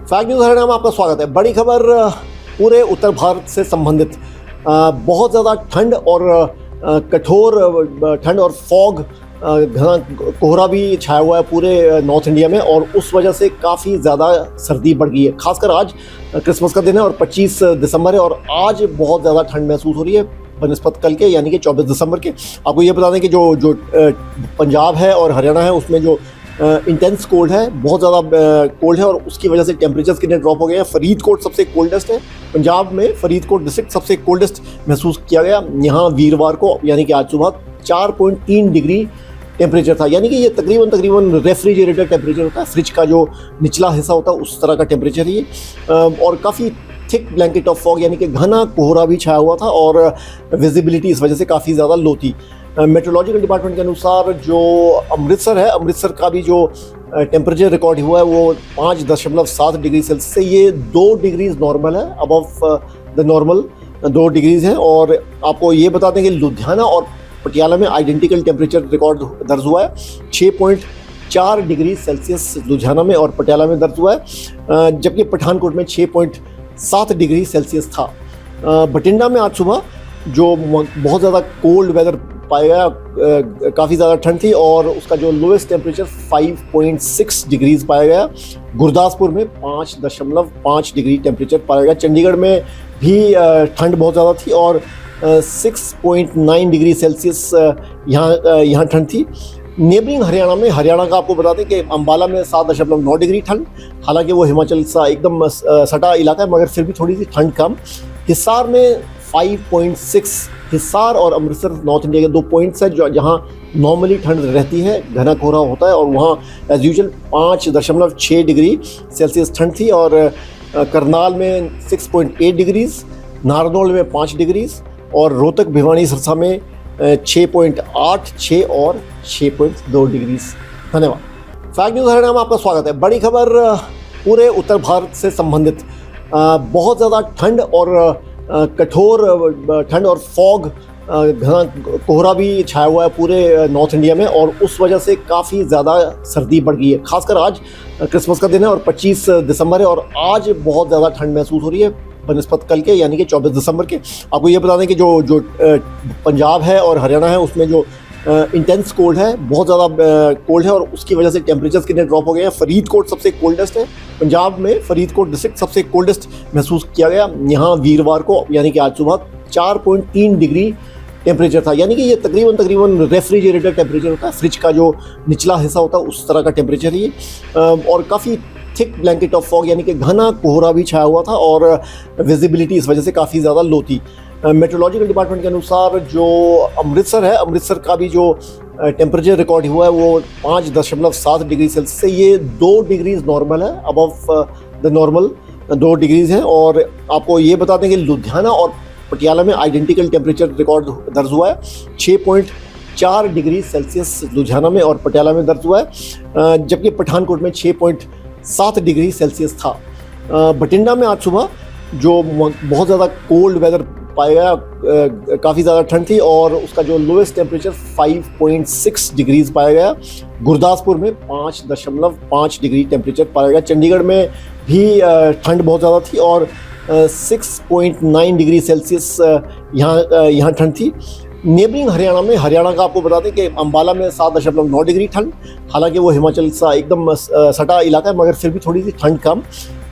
Fact news Haryana में आपका स्वागत है। बड़ी खबर पूरे उत्तर भारत से संबंधित बहुत ज़्यादा ठंड और कठोर ठंड और फॉग, घना कोहरा भी छाया हुआ है पूरे नॉर्थ इंडिया में और उस वजह से काफ़ी ज़्यादा सर्दी बढ़ गई है। खासकर आज क्रिसमस का दिन है और 25 दिसंबर है और आज बहुत ज़्यादा ठंड महसूस हो रही है बनस्पत कल के यानी कि 24 दिसंबर के। आपको ये बता दें कि जो पंजाब है और हरियाणा है उसमें जो इंटेंस कोल्ड है, बहुत ज़्यादा कोल्ड है और उसकी वजह से टेम्परेचर्स कितने ड्रॉप हो गए हैं। फरीदकोट सबसे कोल्डेस्ट है, पंजाब में फरीदकोट डिस्ट्रिक्ट सबसे कोल्डेस्ट महसूस किया गया। यहाँ वीरवार को यानी कि आज सुबह 4.3 डिग्री टेम्परेचर था, यानी कि ये तकरीबन रेफ्रिजरेटर टेम्परेचर होता है, फ्रिज का जो निचला हिस्सा होता है उस तरह का टेम्परेचर ही। और काफ़ी थिक ब्लैंकेट ऑफ फॉग यानी कि घना कोहरा भी छाया हुआ था और विजिबिलिटी इस वजह से काफ़ी ज़्यादा लो थी। मेट्रोलॉजिकल डिपार्टमेंट के अनुसार जो अमृतसर है, अमृतसर का भी जो टेम्परेचर रिकॉर्ड हुआ है वो 5.7 डिग्री सेल्सियस से ये 2 डिग्रीज नॉर्मल है, अबव द नॉर्मल 2 डिग्रीज है। और आपको ये बता दें कि लुधियाना और पटियाला में आइडेंटिकल टेम्परेचर रिकॉर्ड दर्ज हुआ है। 6.4 डिग्री सेल्सियस लुधियाना में और पटियाला में दर्ज हुआ है, जबकि पठानकोट में 6.7 डिग्री सेल्सियस था। बठिंडा में आज सुबह जो बहुत ज़्यादा कोल्ड वेदर पाया गया, काफ़ी ज़्यादा ठंड थी और उसका जो लोएस्ट टेम्परेचर 5.6 डिग्रीज पाया गया। गुरदासपुर में 5.5 डिग्री टेम्परेचर पाया गया। चंडीगढ़ में भी ठंड बहुत ज़्यादा थी और 6.9 डिग्री सेल्सियस यहाँ ठंड थी। नेबरिंग हरियाणा का आपको बता दें कि अंबाला में 7.9 डिग्री ठंड, हालांकि वो हिमाचल सा एकदम सटा इलाका है मगर फिर भी थोड़ी सी ठंड कम। हिसार में 5.6, हिसार और अमृतसर नॉर्थ इंडिया के 2 पॉइंट्स हैं जहाँ नॉर्मली ठंड रहती है, घना कोहरा होता है और वहाँ एज यूजुअल 5.6 डिग्री सेल्सियस ठंड थी। और करनाल में 6.8 डिग्रीज, नारनौल में 5 डिग्रीज और रोहतक भिवानी सिरसा में 6.8, 6 और 6.2 डिग्रीज। धन्यवाद। फैक्ट न्यूज़ हरियाणा में आपका स्वागत है। बड़ी खबर पूरे उत्तर भारत से संबंधित बहुत ज़्यादा ठंड और कठोर ठंड और फॉग, घना कोहरा भी छाया हुआ है पूरे नॉर्थ इंडिया में और उस वजह से काफ़ी ज़्यादा सर्दी बढ़ गई है। खासकर आज क्रिसमस का दिन है और 25 दिसंबर है और आज बहुत ज़्यादा ठंड महसूस हो रही है बनस्पत कल के यानी कि 24 दिसंबर के। आपको ये बता दें कि जो पंजाब है और हरियाणा है उसमें जो इंटेंस कोल्ड है, बहुत ज़्यादा कोल्ड है और उसकी वजह से टेम्परेचर्स कितने ड्रॉप हो गए हैं। फरीदकोट सबसे कोल्डेस्ट है, पंजाब में फरीदकोट डिस्ट्रिक्ट सबसे कोल्डेस्ट महसूस किया गया। यहाँ वीरवार को यानी कि आज सुबह 4.3 डिग्री टेम्परेचर था, यानी कि ये तकरीबन रेफ्रिजरेटर टेम्परेचर होता है, फ्रिज का जो निचला हिस्सा होता है उस तरह का टेम्परेचर ही। और काफ़ी थिक ब्लैंकेट ऑफ फॉग यानी कि घना कोहरा भी छाया हुआ था और विजिबिलिटी इस वजह से काफ़ी ज़्यादा लो थी। मेट्रोलॉजिकल डिपार्टमेंट के अनुसार जो अमृतसर है, अमृतसर का भी जो टेम्परेचर रिकॉर्ड हुआ है वो 5.7 डिग्री सेल्सियस से ये 2 डिग्रीज नॉर्मल है, अबव द नॉर्मल 2 डिग्रीज है। और आपको ये बता दें कि लुधियाना और पटियाला में आइडेंटिकल टेम्परेचर रिकॉर्ड दर्ज हुआ है। 6.4 डिग्री सेल्सियस लुधियाना में और पटियाला में दर्ज हुआ है, जबकि पठानकोट में 6.7 डिग्री सेल्सियस था। बठिंडा में आज सुबह जो बहुत ज़्यादा कोल्ड वेदर पाया गया, काफ़ी ज़्यादा ठंड थी और उसका जो लोएस्ट टेम्परेचर 5.6 डिग्रीज पाया गया। गुरदासपुर में 5.5 डिग्री टेम्परेचर पाया गया। चंडीगढ़ में भी ठंड बहुत ज़्यादा थी और 6.9 डिग्री सेल्सियस यहाँ ठंड थी। नेबरिंग हरियाणा का आपको बता दें कि अंबाला में 7.9 डिग्री ठंड, हालांकि वो हिमाचल सा एकदम सटा इलाका है मगर फिर भी थोड़ी सी ठंड कम।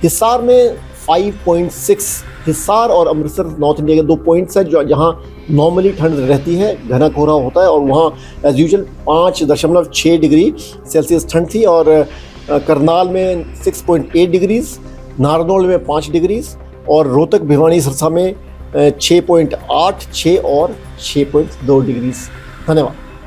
हिसार में 5.6, हिसार और अमृतसर नॉर्थ इंडिया के 2 पॉइंट्स हैं जहाँ नॉर्मली ठंड रहती है, घना कोहरा होता है और वहाँ एज यूजुअल 5.6 डिग्री सेल्सियस ठंड थी। और करनाल में 6.8 डिग्रीज, नारनौल में 5 डिग्रीज और रोहतक भिवानी सिरसा में 6.8, 6 और 6.2 डिग्रीज। धन्यवाद।